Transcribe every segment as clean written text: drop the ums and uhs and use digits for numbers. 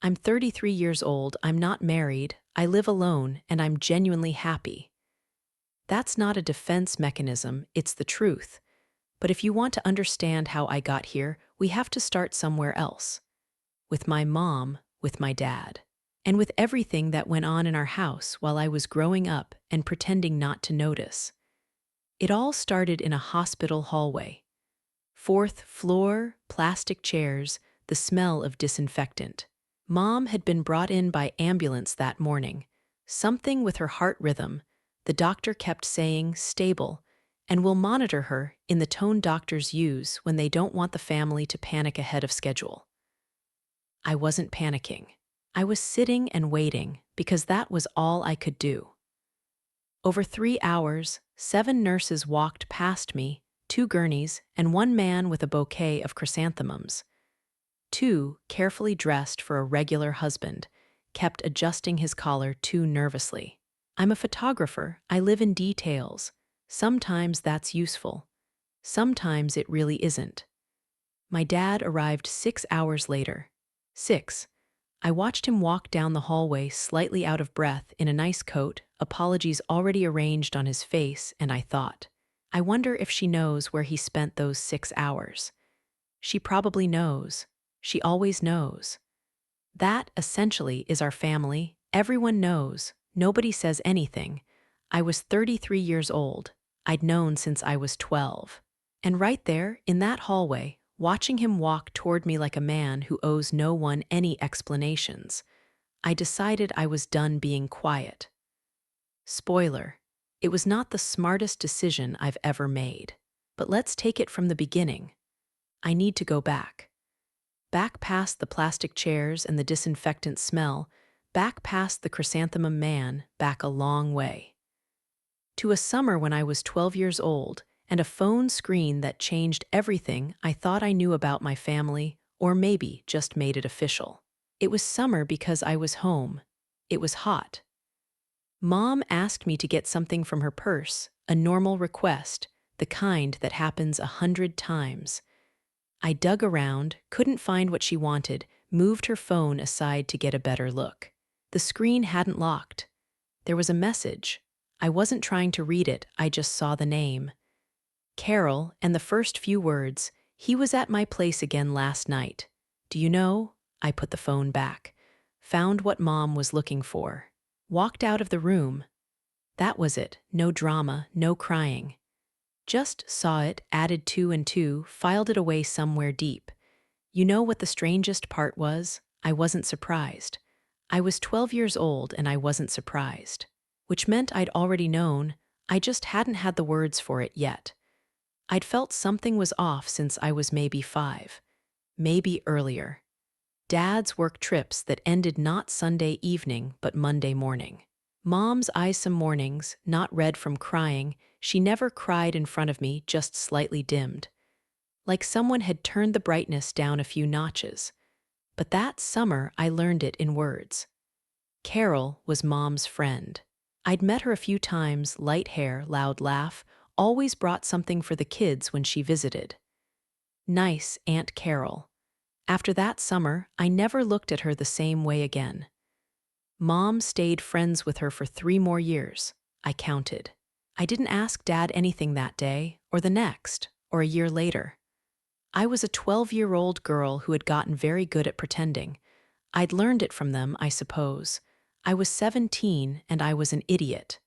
I'm 33 years old, I'm not married, I live alone, and I'm genuinely happy. That's not a defense mechanism, it's the truth. But if you want to understand how I got here, we have to start somewhere else. With my mom, with my dad, and with everything that went on in our house while I was growing up and pretending not to notice. It all started in a hospital hallway. Fourth floor, plastic chairs, the smell of disinfectant. Mom had been brought in by ambulance that morning. Something with her heart rhythm. The doctor kept saying, stable, and we'll monitor her in the tone doctors use when they don't want the family to panic ahead of schedule. I wasn't panicking. I was sitting and waiting because that was all I could do. Over 3 hours, 7 nurses walked past me, 2 gurneys, and 1 man with a bouquet of chrysanthemums. 2, carefully dressed for a regular husband, kept adjusting his collar too nervously. I'm a photographer, I live in details. Sometimes that's useful. Sometimes it really isn't. My dad arrived 6 hours later. 6. I watched him walk down the hallway slightly out of breath in a nice coat, apologies already arranged on his face, and I thought, I wonder if she knows where he spent those 6 hours. She probably knows. She always knows. That, essentially, is our family. Everyone knows. Nobody says anything. I was 33 years old. I'd known since I was 12. And right there, in that hallway, watching him walk toward me like a man who owes no one any explanations, I decided I was done being quiet. Spoiler, it was not the smartest decision I've ever made. But let's take it from the beginning. I need to go back. Back past the plastic chairs and the disinfectant smell, back past the chrysanthemum man, back a long way. To a summer when I was 12 years old, and a phone screen that changed everything I thought I knew about my family, or maybe just made it official. It was summer because I was home. It was hot. Mom asked me to get something from her purse, a normal request, the kind that happens 100 times. I dug around, couldn't find what she wanted, moved her phone aside to get a better look. The screen hadn't locked. There was a message. I wasn't trying to read it, I just saw the name. Carol, and the first few words, he was at my place again last night. Do you know? I put the phone back. Found what Mom was looking for. Walked out of the room. That was it, no drama, no crying. Just saw it, added 2 and 2, filed it away somewhere deep. You know what the strangest part was? I wasn't surprised. I was 12 years old and I wasn't surprised. Which meant I'd already known, I just hadn't had the words for it yet. I'd felt something was off since I was maybe 5. Maybe earlier. Dad's work trips that ended not Sunday evening but Monday morning. Mom's eyes some mornings, not red from crying, she never cried in front of me, just slightly dimmed. Like someone had turned the brightness down a few notches. But that summer I learned it in words. Carol was Mom's friend. I'd met her a few times, light hair, loud laugh, always brought something for the kids when she visited. Nice Aunt Carol. After that summer, I never looked at her the same way again. Mom stayed friends with her for 3 more years. I counted. I didn't ask Dad anything that day, or the next, or a year later. I was a 12-year-old girl who had gotten very good at pretending. I'd learned it from them, I suppose. I was 17 and I was an idiot.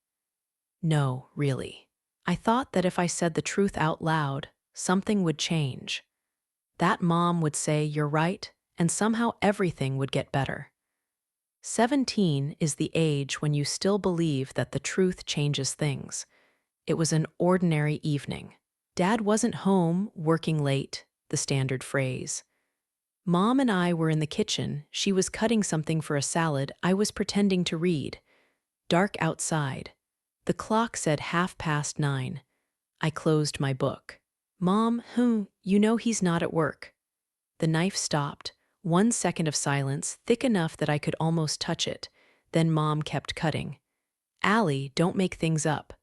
No, really. I thought that if I said the truth out loud, something would change. That Mom would say, "You're right," and somehow everything would get better. 17 is the age when you still believe that the truth changes things. It was an ordinary evening. Dad wasn't home, working late, the standard phrase. Mom and I were in the kitchen, she was cutting something for a salad, I was pretending to read. Dark outside. The clock said 9:30. I closed my book. Mom, you know he's not at work. The knife stopped. 1 second of silence, thick enough that I could almost touch it. Then Mom kept cutting. Allie, don't make things up.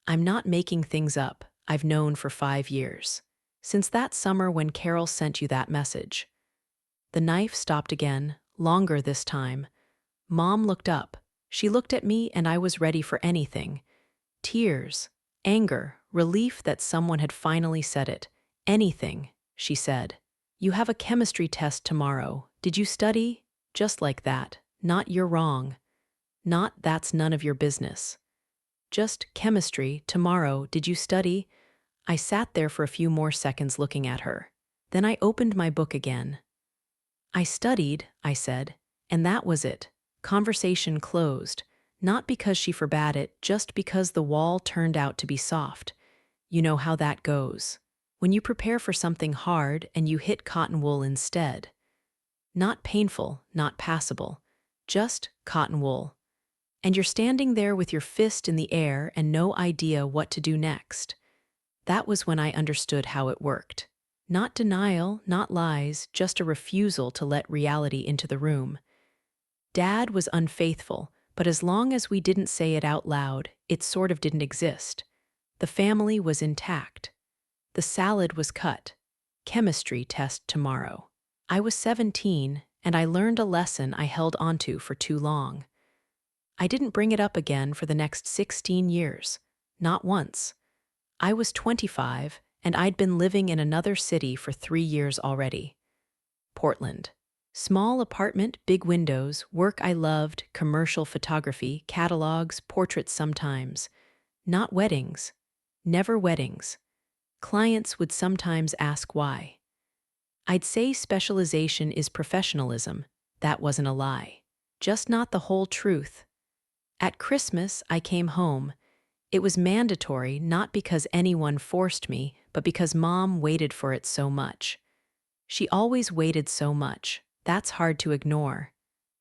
I'm not making things up. I've known for 5 years. Since that summer when Carol sent you that message. The knife stopped again, longer this time. Mom looked up. She looked at me and I was ready for anything. Tears, anger, relief that someone had finally said it. Anything, she said. You have a chemistry test tomorrow. Did you study? Just like that. Not you're wrong. Not that's none of your business. Just chemistry, tomorrow. Did you study? I sat there for a few more seconds looking at her. Then I opened my book again. I studied, I said, and that was it. Conversation closed. Not because she forbade it, just because the wall turned out to be soft. You know how that goes. When you prepare for something hard and you hit cotton wool instead. Not painful, not passable. Just cotton wool. And you're standing there with your fist in the air and no idea what to do next. That was when I understood how it worked. Not denial, not lies, just a refusal to let reality into the room. Dad was unfaithful, but as long as we didn't say it out loud, it sort of didn't exist. The family was intact. The salad was cut. Chemistry test tomorrow. I was 17, and I learned a lesson I held onto for too long. I didn't bring it up again for the next 16 years. Not once. I was 25, and I'd been living in another city for 3 years already. Portland. Small apartment, big windows, work I loved, commercial photography, catalogs, portraits sometimes. Not weddings. Never weddings. Clients would sometimes ask why. I'd say specialization is professionalism. That wasn't a lie. Just not the whole truth. At Christmas, I came home. It was mandatory not because anyone forced me, but because Mom waited for it so much. She always waited so much. That's hard to ignore.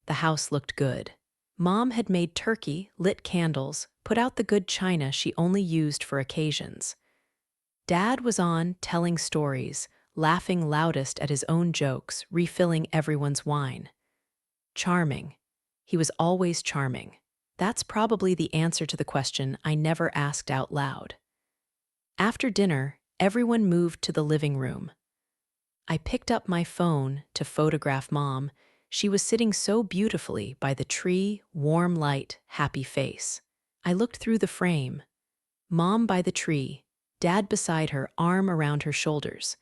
The house looked good. Mom had made turkey, lit candles, put out the good china she only used for occasions. Dad was on, telling stories, laughing loudest at his own jokes, refilling everyone's wine. Charming. He was always charming. That's probably the answer to the question I never asked out loud. After dinner, everyone moved to the living room. I picked up my phone to photograph Mom. She was sitting so beautifully by the tree, warm light, happy face. I looked through the frame. Mom by the tree, Dad beside her, arm around her shoulders.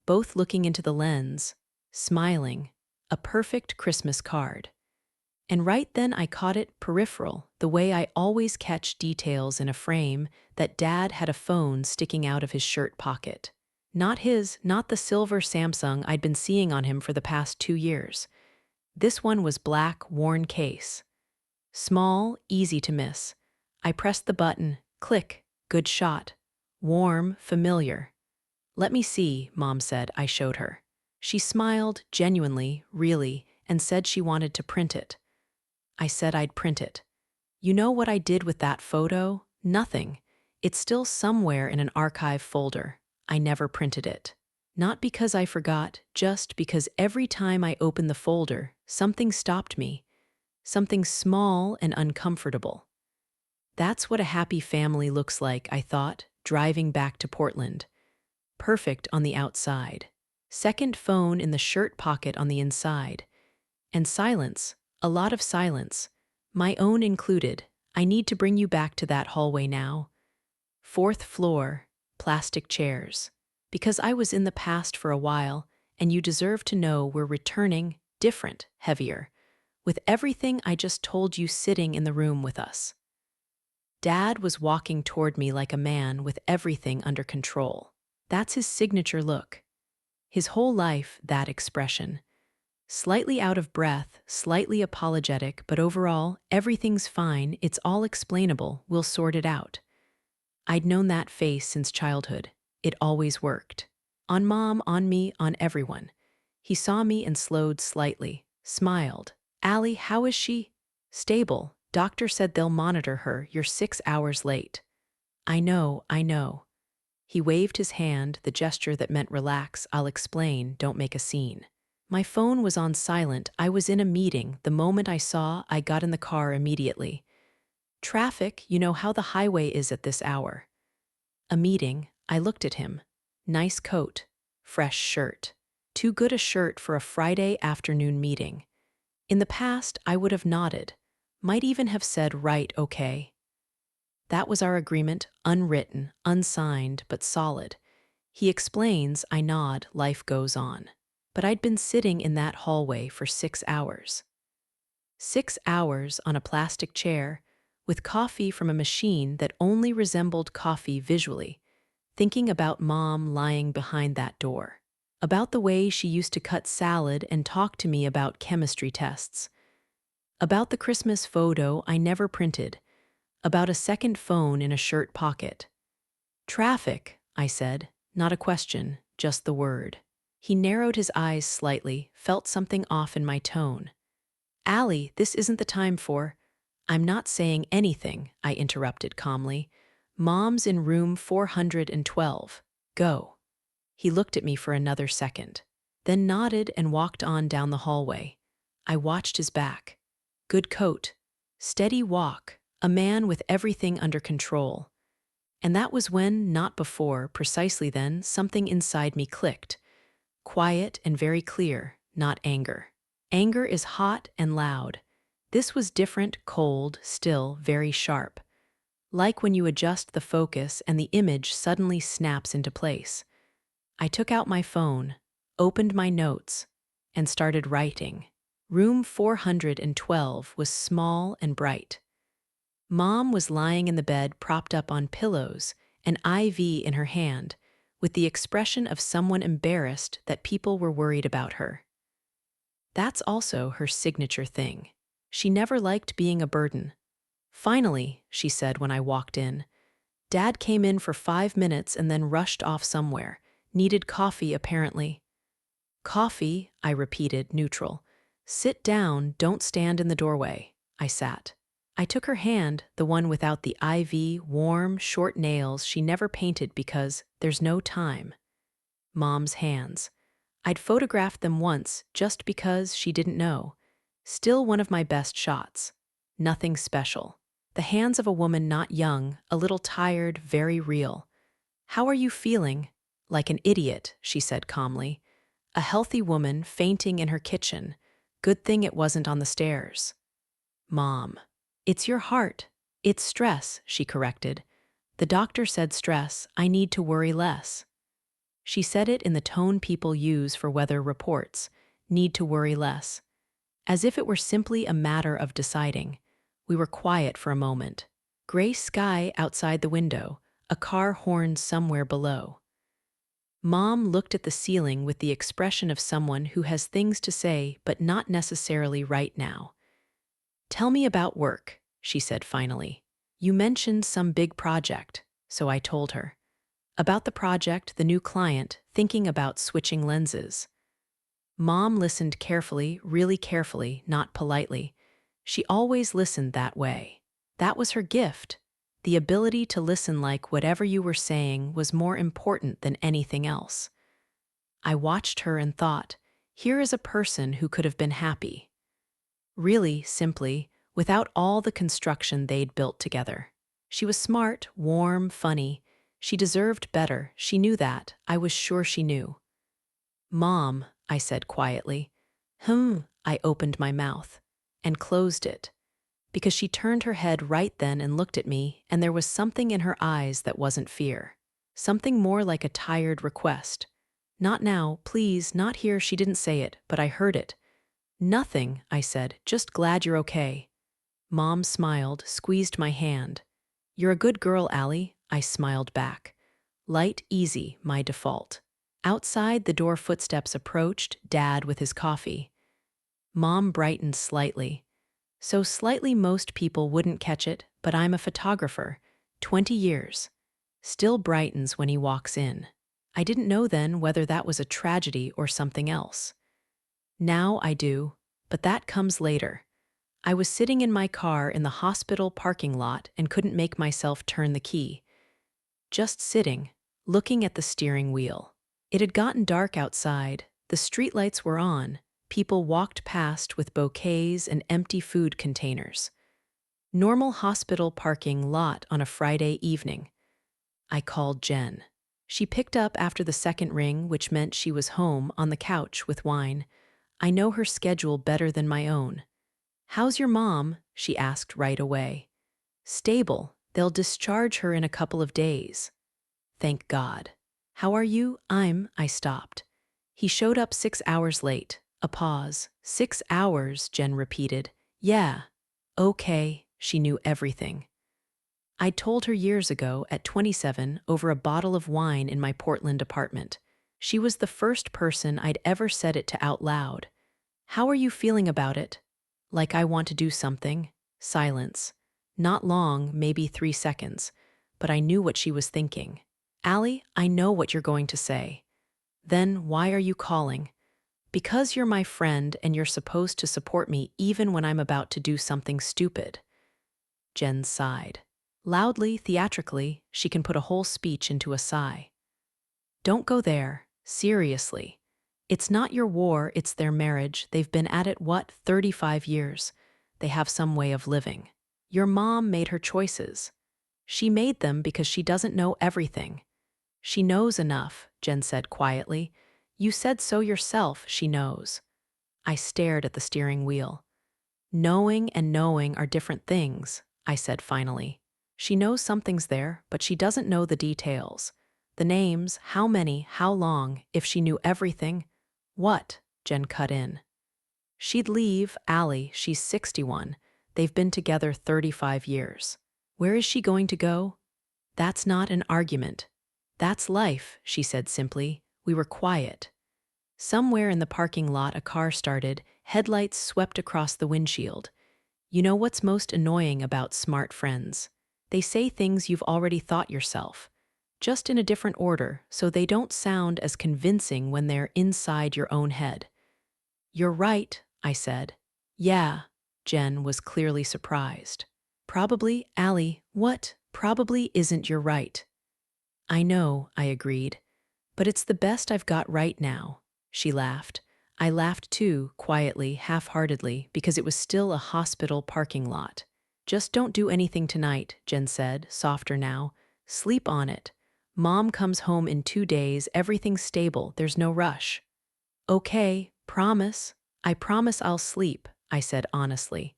Both looking into the lens, smiling, a perfect Christmas card. And right then I caught it peripheral, the way I always catch details in a frame, that Dad had a phone sticking out of his shirt pocket. Not his, not the silver Samsung I'd been seeing on him for the past 2 years. This one was black, worn case. Small, easy to miss. I pressed the button, click, good shot. Warm, familiar. Let me see, Mom said. I showed her. She smiled, genuinely, really, and said she wanted to print it. I said I'd print it. You know what I did with that photo? Nothing. It's still somewhere in an archive folder. I never printed it. Not because I forgot, just because every time I opened the folder, something stopped me. Something small and uncomfortable. That's what a happy family looks like, I thought, driving back to Portland. Perfect on the outside. Second phone in the shirt pocket on the inside. And silence, a lot of silence. My own included. I need to bring you back to that hallway now. 4th floor, plastic chairs. Because I was in the past for a while, and you deserve to know we're returning, different, heavier. With everything I just told you sitting in the room with us. Dad was walking toward me like a man with everything under control. That's his signature look. His whole life, that expression. Slightly out of breath, slightly apologetic, but overall, everything's fine, it's all explainable, we'll sort it out. I'd known that face since childhood. It always worked. On Mom, on me, on everyone. He saw me and slowed slightly, smiled. Allie, how is she? Stable. Doctor said they'll monitor her, you're 6 hours late. I know, I know. He waved his hand, the gesture that meant relax, I'll explain, don't make a scene. My phone was on silent, I was in a meeting. The moment I saw, I got in the car immediately. Traffic, you know how the highway is at this hour. A meeting, I looked at him. Nice coat, fresh shirt. Too good a shirt for a Friday afternoon meeting. In the past, I would have nodded, might even have said, right, okay. That was our agreement, unwritten, unsigned, but solid. He explains, I nod, life goes on. But I'd been sitting in that hallway for 6 hours. 6 hours on a plastic chair, with coffee from a machine that only resembled coffee visually, thinking about Mom lying behind that door. About the way she used to cut salad and talk to me about chemistry tests. About the Christmas photo I never printed. About a second phone in a shirt pocket. Traffic, I said, not a question, just the word. He narrowed his eyes slightly, felt something off in my tone. Allie, this isn't the time for— I'm not saying anything, I interrupted calmly. Mom's in room 412. Go. He looked at me for another second, then nodded and walked on down the hallway. I watched his back. Good coat. Steady walk. A man with everything under control. And that was when, not before, precisely then, something inside me clicked. Quiet and very clear, not anger. Anger is hot and loud. This was different, cold, still, very sharp. Like when you adjust the focus and the image suddenly snaps into place. I took out my phone, opened my notes, and started writing. Room 412 was small and bright. Mom was lying in the bed propped up on pillows, an IV in her hand, with the expression of someone embarrassed that people were worried about her. That's also her signature thing. She never liked being a burden. Finally, she said when I walked in, Dad came in for 5 minutes and then rushed off somewhere. Needed coffee, apparently. Coffee, I repeated, neutral. Sit down, don't stand in the doorway. I sat. I took her hand, the one without the IV, warm, short nails she never painted because there's no time. Mom's hands. I'd photographed them once just because she didn't know. Still one of my best shots. Nothing special. The hands of a woman not young, a little tired, very real. How are you feeling? Like an idiot, she said calmly. A healthy woman fainting in her kitchen. Good thing it wasn't on the stairs. Mom. It's your heart. It's stress, she corrected. The doctor said stress, I need to worry less. She said it in the tone people use for weather reports, need to worry less. As if it were simply a matter of deciding. We were quiet for a moment. Gray sky outside the window, a car horn somewhere below. Mom looked at the ceiling with the expression of someone who has things to say but not necessarily right now. Tell me about work, she said finally. You mentioned some big project, so I told her. About the project, the new client, thinking about switching lenses. Mom listened carefully, really carefully, not politely. She always listened that way. That was her gift. The ability to listen like whatever you were saying was more important than anything else. I watched her and thought, here is a person who could have been happy. Really, simply, without all the construction they'd built together. She was smart, warm, funny. She deserved better. She knew that. I was sure she knew. Mom, I said quietly. I opened my mouth and closed it, because she turned her head right then and looked at me, and there was something in her eyes that wasn't fear. Something more like a tired request. Not now, please, not here, she didn't say it, but I heard it. Nothing, I said, just glad you're okay. Mom smiled, squeezed my hand. You're a good girl, Allie, I smiled back. Light, easy, my default. Outside, the door footsteps approached, Dad with his coffee. Mom brightened slightly. So slightly most people wouldn't catch it, but I'm a photographer. 20 years. Still brightens when he walks in. I didn't know then whether that was a tragedy or something else. Now I do, but that comes later. I was sitting in my car in the hospital parking lot and couldn't make myself turn the key. Just sitting, looking at the steering wheel. It had gotten dark outside, the streetlights were on, people walked past with bouquets and empty food containers. Normal hospital parking lot on a Friday evening. I called Jen. She picked up after the second ring, which meant she was home on the couch with wine. I know her schedule better than my own. How's your mom? She asked right away. Stable. They'll discharge her in a couple of days. Thank God. How are you? I stopped. He showed up 6 hours late. A pause. 6 hours, Jen repeated. Yeah. Okay. She knew everything. I'd told her years ago, at 27, over a bottle of wine in my Portland apartment. She was the first person I'd ever said it to out loud. How are you feeling about it? Like I want to do something. Silence. Not long, maybe 3 seconds. But I knew what she was thinking. Allie, I know what you're going to say. Then why are you calling? Because you're my friend and you're supposed to support me even when I'm about to do something stupid. Jen sighed. Loudly, theatrically, she can put a whole speech into a sigh. Don't go there. Seriously. It's not your war, it's their marriage. They've been at it, 35 years. They have some way of living. Your mom made her choices. She made them because she doesn't know everything. She knows enough, Jen said quietly. You said so yourself, she knows. I stared at the steering wheel. Knowing and knowing are different things, I said finally. She knows something's there, but she doesn't know the details. The names, how many, how long, if she knew everything. What? Jen cut in. She'd leave, Allie, she's 61. They've been together 35 years. Where is she going to go? That's not an argument. That's life, she said simply. We were quiet. Somewhere in the parking lot a car started, headlights swept across the windshield. You know what's most annoying about smart friends? They say things you've already thought yourself, just in a different order, so they don't sound as convincing when they're inside your own head. You're right, I said. Yeah, Jen was clearly surprised. Probably, Allie, what? Probably isn't you're right. I know, I agreed. But it's the best I've got right now. She laughed. I laughed too, quietly, half-heartedly, because it was still a hospital parking lot. Just don't do anything tonight, Jen said, softer now. Sleep on it. Mom comes home in 2 days, everything's stable, there's no rush. Okay, promise. I promise I'll sleep, I said honestly.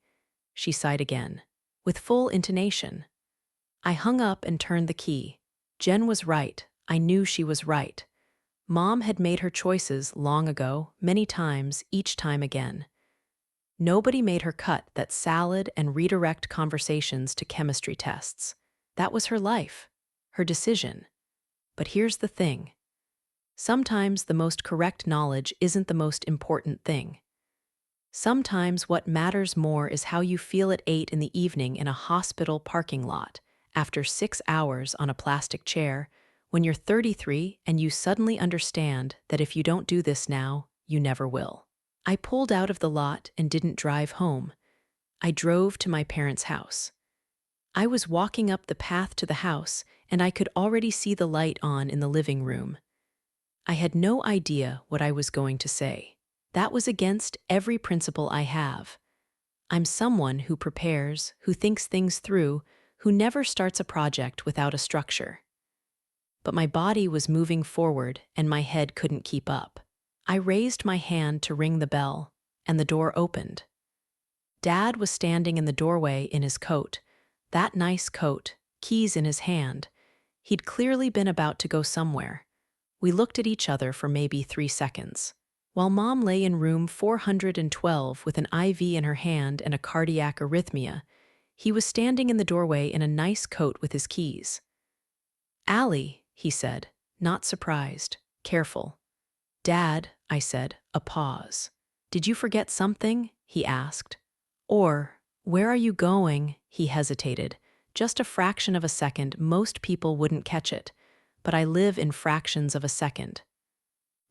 She sighed again, with full intonation. I hung up and turned the key. Jen was right. I knew she was right. Mom had made her choices long ago, many times, each time again. Nobody made her cut that salad and redirect conversations to chemistry tests. That was her life, her decision. But here's the thing. Sometimes the most correct knowledge isn't the most important thing. Sometimes what matters more is how you feel at 8 in the evening in a hospital parking lot, after 6 hours on a plastic chair, when you're 33 and you suddenly understand that if you don't do this now, you never will. I pulled out of the lot and didn't drive home. I drove to my parents' house. I was walking up the path to the house, and I could already see the light on in the living room. I had no idea what I was going to say. That was against every principle I have. I'm someone who prepares, who thinks things through, who never starts a project without a structure. But my body was moving forward and my head couldn't keep up. I raised my hand to ring the bell, and the door opened. Dad was standing in the doorway in his coat, that nice coat, keys in his hand. He'd clearly been about to go somewhere. We looked at each other for maybe 3 seconds. While Mom lay in room 412 with an IV in her hand and a cardiac arrhythmia, he was standing in the doorway in a nice coat with his keys. Allie, he said, not surprised, careful. Dad, I said, a pause. Did you forget something? He asked. Or, where are you going? He hesitated. Just a fraction of a second, most people wouldn't catch it. But I live in fractions of a second.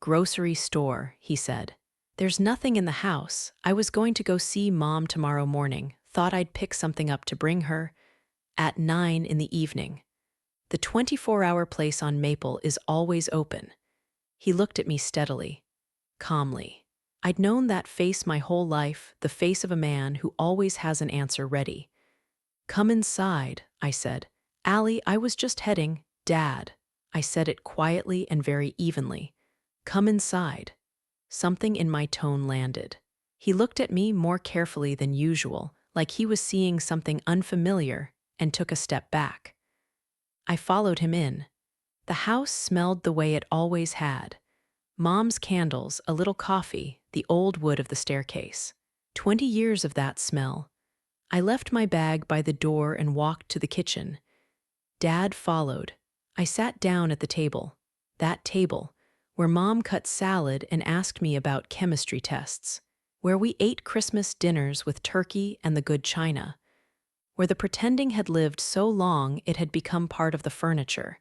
Grocery store, he said. There's nothing in the house. I was going to go see Mom tomorrow morning. Thought I'd pick something up to bring her. At 9 in the evening. The 24-hour place on Maple is always open. He looked at me steadily, calmly. I'd known that face my whole life, the face of a man who always has an answer ready. Come inside, I said. Allie, I was just heading. Dad. I said it quietly and very evenly. Come inside. something in my tone landed. He looked at me more carefully than usual, like he was seeing something unfamiliar, and took a step back. I followed him in. The house smelled the way it always had. Mom's candles, a little coffee, the old wood of the staircase. 20 years of that smell. I left my bag by the door and walked to the kitchen. Dad followed. I sat down at the table. That table, where Mom cut salad and asked me about chemistry tests. Where we ate Christmas dinners with turkey and the good china. Where the pretending had lived so long it had become part of the furniture.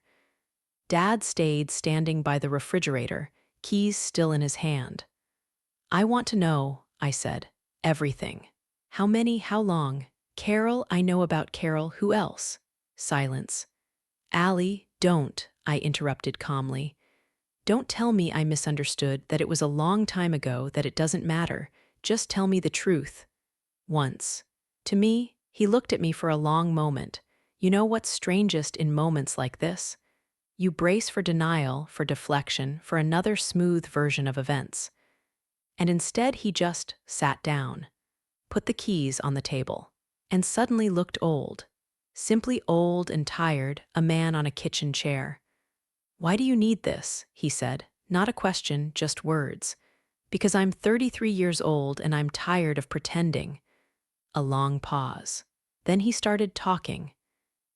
Dad stayed standing by the refrigerator, keys still in his hand. "I want to know," I said. "Everything. How many, how long? Carol, I know about Carol, who else?" Silence. "Allie, don't," I interrupted calmly. "Don't tell me I misunderstood, that it was a long time ago, that it doesn't matter. Just tell me the truth." Once. To me, he looked at me for a long moment. You know what's strangest in moments like this? You brace for denial, for deflection, for another smooth version of events. And instead he just sat down, put the keys on the table, and suddenly looked old. Simply old and tired, a man on a kitchen chair. "Why do you need this?" he said. Not a question, just words. "Because I'm 33 years old and I'm tired of pretending." A long pause. Then he started talking.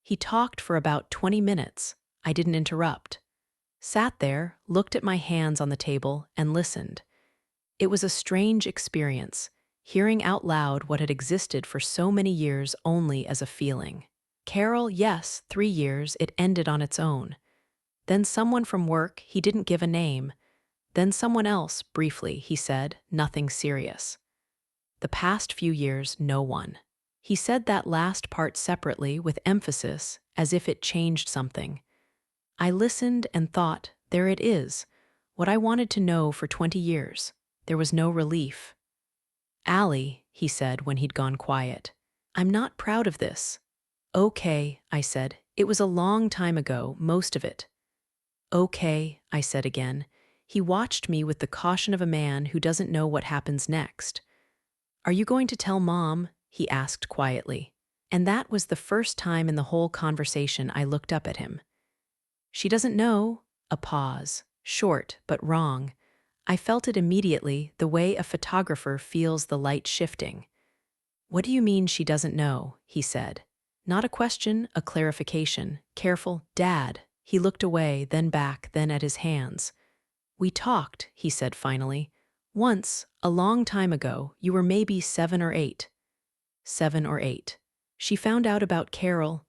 He talked for about 20 minutes. I didn't interrupt. Sat there, looked at my hands on the table, and listened. It was a strange experience, hearing out loud what had existed for so many years only as a feeling. Carol, yes, 3 years, it ended on its own. Then someone from work, he didn't give a name. Then someone else, briefly, he said, nothing serious. The past few years, no one. He said that last part separately, with emphasis, as if it changed something. I listened and thought, there it is, what I wanted to know for 20 years. There was no relief. "Allie," he said when he'd gone quiet, "I'm not proud of this." "Okay," I said. "It was a long time ago, most of it." "Okay," I said again. He watched me with the caution of a man who doesn't know what happens next. "Are you going to tell Mom?" he asked quietly. And that was the first time in the whole conversation I looked up at him. "She doesn't know." A pause, short but wrong. I felt it immediately, the way a photographer feels the light shifting. "What do you mean she doesn't know?" he said. Not a question, a clarification. Careful, "Dad." He looked away, then back, then at his hands. "We talked," he said finally. "Once, a long time ago, you were maybe 7 or 8. 7 or 8. She found out about Carol."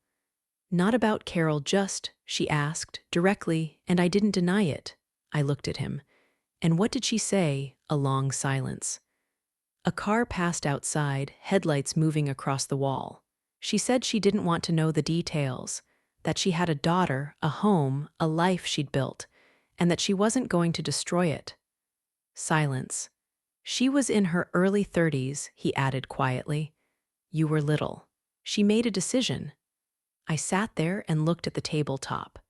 "Not about Carol, just," she asked, directly, and I didn't deny it. I looked at him. "And what did she say?" A long silence. A car passed outside, headlights moving across the wall. "She said she didn't want to know the details, that she had a daughter, a home, a life she'd built, and that she wasn't going to destroy it." Silence. "She was in her early 30s, he added quietly. "You were little. She made a decision." I sat there and looked at the tabletop.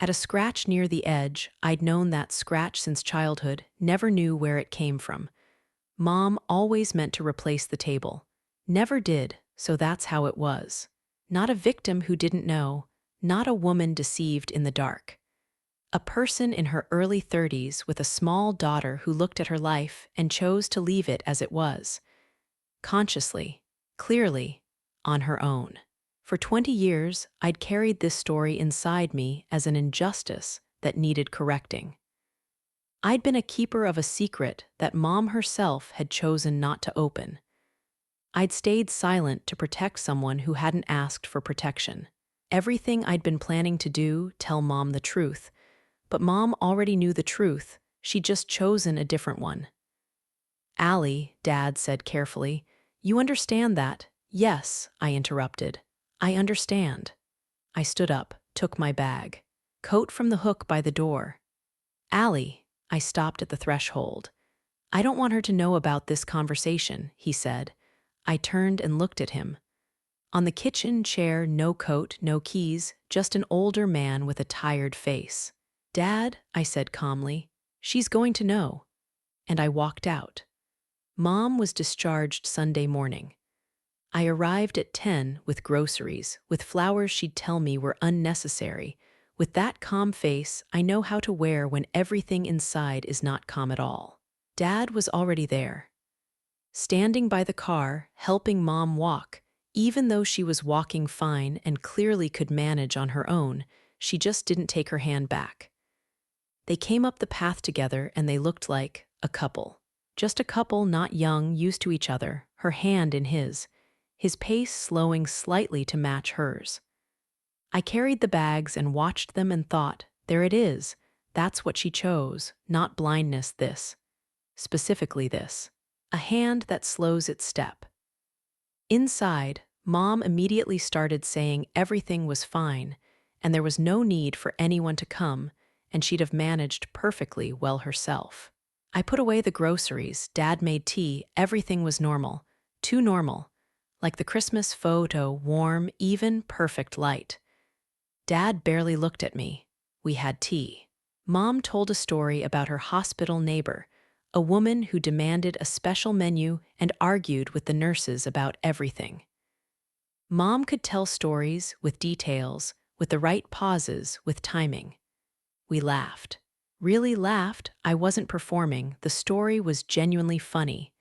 At a scratch near the edge, I'd known that scratch since childhood, never knew where it came from. Mom always meant to replace the table. Never did, so that's how it was. Not a victim who didn't know, not a woman deceived in the dark. A person in her early 30s with a small daughter who looked at her life and chose to leave it as it was. Consciously, clearly, on her own. For 20 years, I'd carried this story inside me as an injustice that needed correcting. I'd been a keeper of a secret that Mom herself had chosen not to open. I'd stayed silent to protect someone who hadn't asked for protection. Everything I'd been planning to do, tell Mom the truth. But Mom already knew the truth, she'd just chosen a different one. "Allie," Dad said carefully, "you understand that?" "Yes," I interrupted. "I understand." I stood up, took my bag. Coat from the hook by the door. "Allie," I stopped at the threshold. "I don't want her to know about this conversation," he said. I turned and looked at him. On the kitchen chair, no coat, no keys, just an older man with a tired face. "Dad," I said calmly, "she's going to know." and I walked out. Mom was discharged Sunday morning. I arrived at 10 with groceries, with flowers she'd tell me were unnecessary. With that calm face I know how to wear when everything inside is not calm at all. Dad was already there, standing by the car, helping Mom walk. Even though she was walking fine and clearly could manage on her own, she just didn't take her hand back. They came up the path together and they looked like a couple. Just a couple, not young, used to each other, her hand in his pace slowing slightly to match hers. I carried the bags and watched them and thought, there it is. That's what she chose, not blindness, this. Specifically this. A hand that slows its step. Inside, Mom immediately started saying everything was fine, and there was no need for anyone to come, and she'd have managed perfectly well herself. I put away the groceries, Dad made tea, everything was normal. Too normal. Like the Christmas photo, warm, even, perfect light. Dad barely looked at me. We had tea. Mom told a story about her hospital neighbor, a woman who demanded a special menu and argued with the nurses about everything. Mom could tell stories with details, with the right pauses, with timing. We laughed. Really laughed. I wasn't performing. The story was genuinely funny.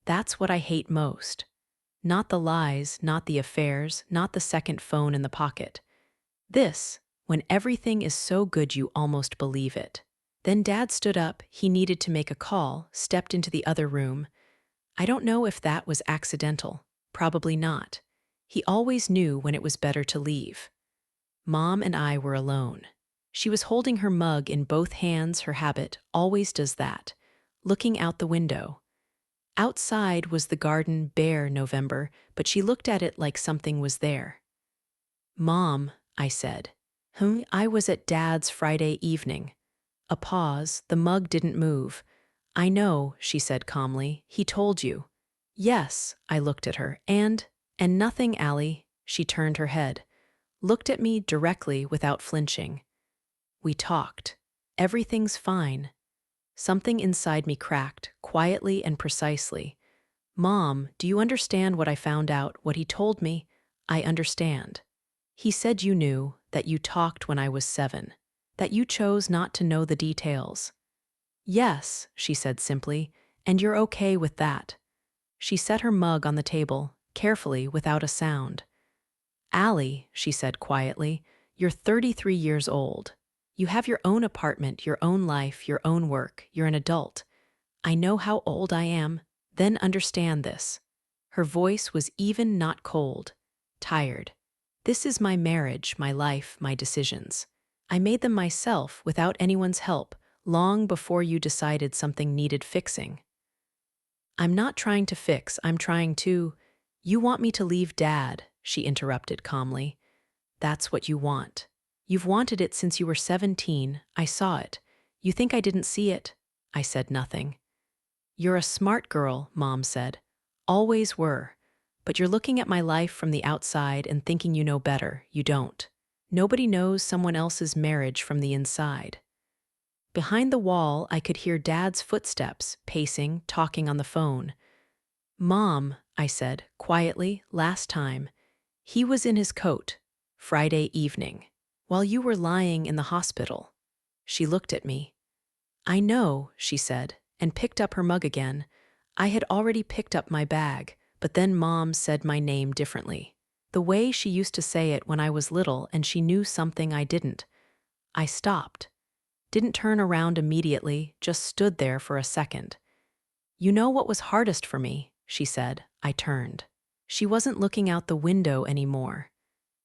That's what I hate most. Not the lies, not the affairs, not the second phone in the pocket. This, when everything is so good you almost believe it. Then Dad stood up, he needed to make a call, stepped into the other room. I don't know if that was accidental. Probably not. He always knew when it was better to leave. Mom and I were alone. She was holding her mug in both hands, her habit always does that, looking out the window. Outside was the garden, bare November, but she looked at it like something was there. Mom, I said. I was at Dad's Friday evening. A pause, the mug didn't move. I know, she said calmly. He told you. Yes, I looked at her. And nothing, Allie. She turned her head, looked at me directly without flinching. We talked. Everything's fine. Something inside me cracked, quietly and precisely. Mom, do you understand what I found out, what he told me? I understand. He said you knew, that you talked when I was 7, that you chose not to know the details. Yes, she said simply, and you're okay with that. She set her mug on the table, carefully, without a sound. Allie, she said quietly, you're 33 years old. You have your own apartment, your own life, your own work. You're an adult. I know how old I am. Then understand this. Her voice was even not cold, tired. This is my marriage, my life, my decisions. I made them myself without anyone's help, long before you decided something needed fixing. I'm not trying to fix, I'm trying to… You want me to leave Dad, she interrupted calmly. That's what you want. You've wanted it since you were 17, I saw it. You think I didn't see it? I said nothing. You're a smart girl, Mom said. Always were. But you're looking at my life from the outside and thinking you know better. You don't. Nobody knows someone else's marriage from the inside. Behind the wall, I could hear Dad's footsteps, pacing, talking on the phone. Mom, I said, quietly, last time. He was in his coat, Friday evening, while you were lying in the hospital. She looked at me. I know, she said, and picked up her mug again. I had already picked up my bag, but then Mom said my name differently. The way she used to say it when I was little and she knew something I didn't. I stopped. Didn't turn around immediately, just stood there for a second. You know what was hardest for me, she said. I turned. She wasn't looking out the window anymore.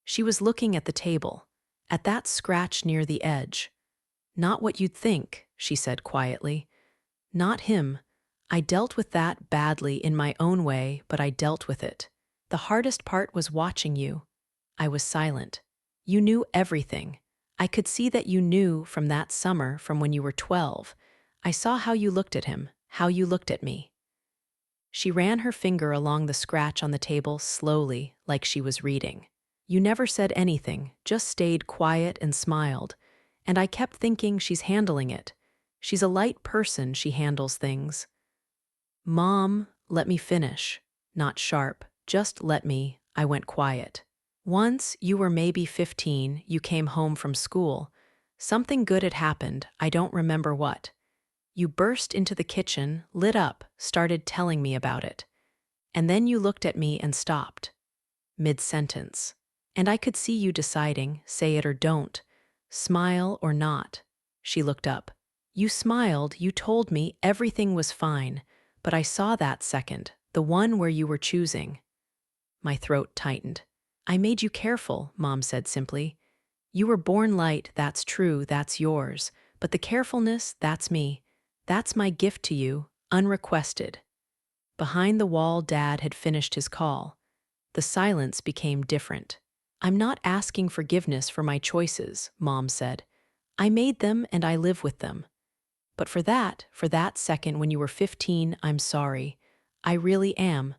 She was looking at the table, at that scratch near the edge. Not what you'd think, she said quietly. Not him. I dealt with that badly in my own way, but I dealt with it. The hardest part was watching you. I was silent. You knew everything. I could see that you knew from that summer, from when you were 12. I saw how you looked at him, how you looked at me. She ran her finger along the scratch on the table slowly, like she was reading. You never said anything, just stayed quiet and smiled. And I kept thinking she's handling it. She's a light person, she handles things. Mom, let me finish. Not sharp, just let me. I went quiet. Once, you were maybe 15, you came home from school. Something good had happened, I don't remember what. You burst into the kitchen, lit up, started telling me about it. And then you looked at me and stopped. Mid-sentence. And I could see you deciding, say it or don't. Smile or not. She looked up. You smiled, you told me everything was fine, but I saw that second, the one where you were choosing. My throat tightened. I made you careful, Mom said simply. You were born light, that's true, that's yours. But the carefulness, that's me. That's my gift to you, unrequested. Behind the wall, Dad had finished his call. The silence became different. I'm not asking forgiveness for my choices, Mom said. I made them and I live with them. But for that second when you were 15, I'm sorry. I really am.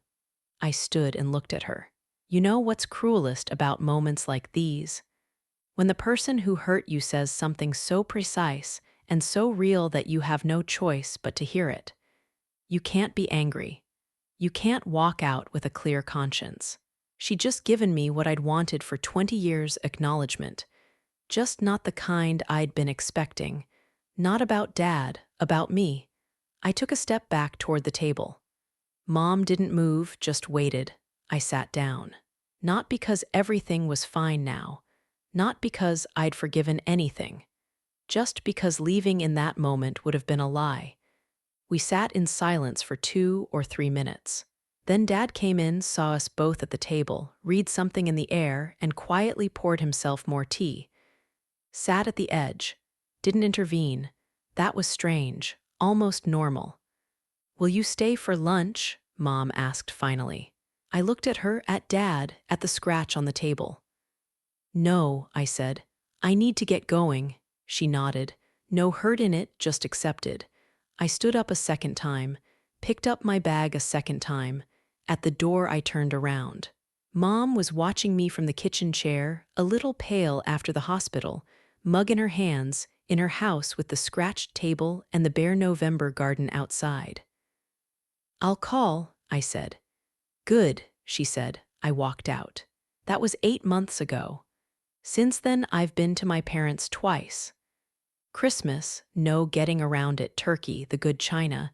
I stood and looked at her. You know what's cruelest about moments like these? When the person who hurt you says something so precise and so real that you have no choice but to hear it. You can't be angry. You can't walk out with a clear conscience. She'd just given me what I'd wanted for 20 years acknowledgement. Just not the kind I'd been expecting. Not about Dad, about me. I took a step back toward the table. Mom didn't move, just waited. I sat down. Not because everything was fine now. Not because I'd forgiven anything. Just because leaving in that moment would have been a lie. We sat in silence for 2 or 3 minutes. Then Dad came in, saw us both at the table, read something in the air, and quietly poured himself more tea. Sat at the edge. Didn't intervene. That was strange, almost normal. Will you stay for lunch? Mom asked finally. I looked at her, at Dad, at the scratch on the table. No, I said. I need to get going. She nodded. No hurt in it, just accepted. I stood up a second time, picked up my bag a second time. At the door I turned around. Mom was watching me from the kitchen chair, a little pale after the hospital, mug in her hands, in her house with the scratched table and the bare November garden outside. I'll call, I said. Good, she said. I walked out. That was 8 months ago. Since then, I've been to my parents twice. Christmas, no getting around it, turkey, the good china,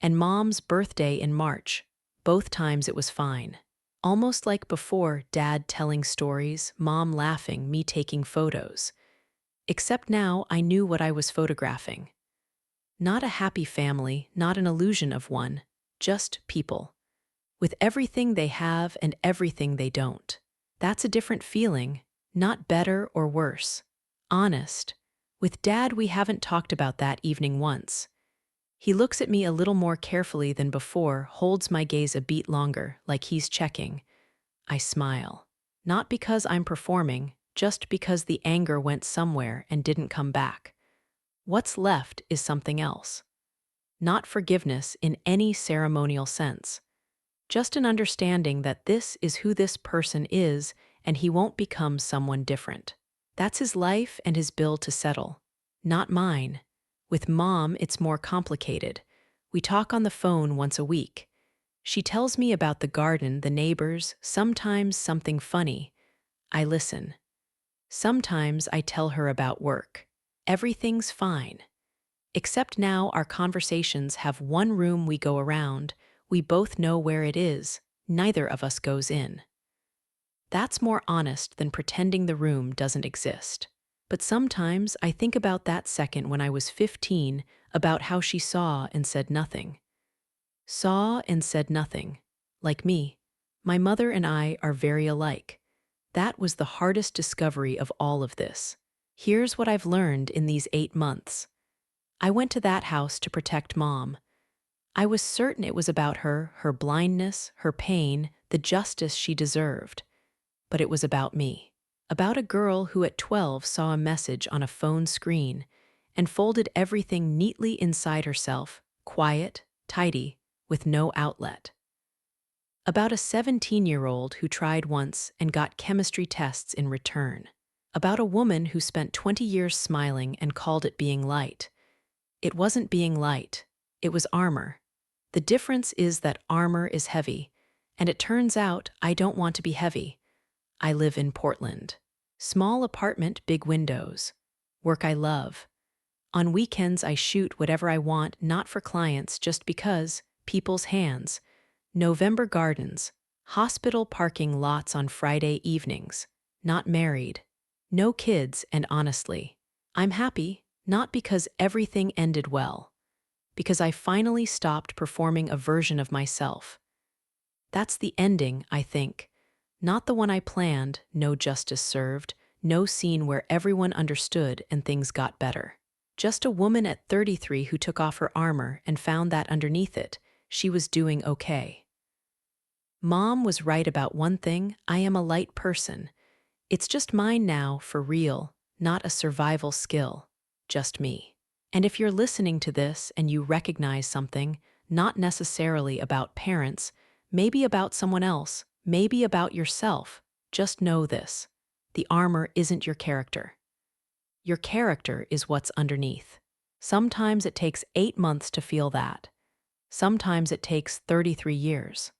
and Mom's birthday in March. Both times it was fine. Almost like before, Dad telling stories, Mom laughing, me taking photos. Except now I knew what I was photographing. Not a happy family, not an illusion of one, just people. With everything they have and everything they don't. That's a different feeling, not better or worse. Honest. With Dad, we haven't talked about that evening once. He looks at me a little more carefully than before, holds my gaze a beat longer, like he's checking. I smile. Not because I'm performing, just because the anger went somewhere and didn't come back. What's left is something else. Not forgiveness in any ceremonial sense. Just an understanding that this is who this person is and he won't become someone different. That's his life and his bill to settle. Not mine. With Mom, it's more complicated. We talk on the phone once a week. She tells me about the garden, the neighbors, sometimes something funny. I listen. Sometimes I tell her about work. Everything's fine. Except now our conversations have one room we go around. We both know where it is. Neither of us goes in. That's more honest than pretending the room doesn't exist. But sometimes I think about that second when I was 15, about how she saw and said nothing. Saw and said nothing. Like me. My mother and I are very alike. That was the hardest discovery of all of this. Here's what I've learned in these 8 months. I went to that house to protect Mom. I was certain it was about her, her blindness, her pain, the justice she deserved. But it was about me. About a girl who at 12 saw a message on a phone screen and folded everything neatly inside herself, quiet, tidy, with no outlet. About a 17-year-old who tried once and got chemistry tests in return. About a woman who spent 20 years smiling and called it being light. It wasn't being light. It was armor. The difference is that armor is heavy, and it turns out I don't want to be heavy. I live in Portland. Small apartment, big windows. Work I love. On weekends, I shoot whatever I want, not for clients, just because. People's hands. November gardens. Hospital parking lots on Friday evenings. Not married. No kids, and honestly, I'm happy, not because everything ended well, because I finally stopped performing a version of myself. That's the ending, I think. Not the one I planned, no justice served, no scene where everyone understood and things got better. Just a woman at 33 who took off her armor and found that underneath it, she was doing okay. Mom was right about one thing: I am a light person. It's just mine now, for real, not a survival skill. Just me. And if you're listening to this and you recognize something, not necessarily about parents, maybe about someone else, maybe about yourself, just know this: the armor isn't your character. Your character is what's underneath. Sometimes it takes 8 months to feel that. Sometimes it takes 33 years.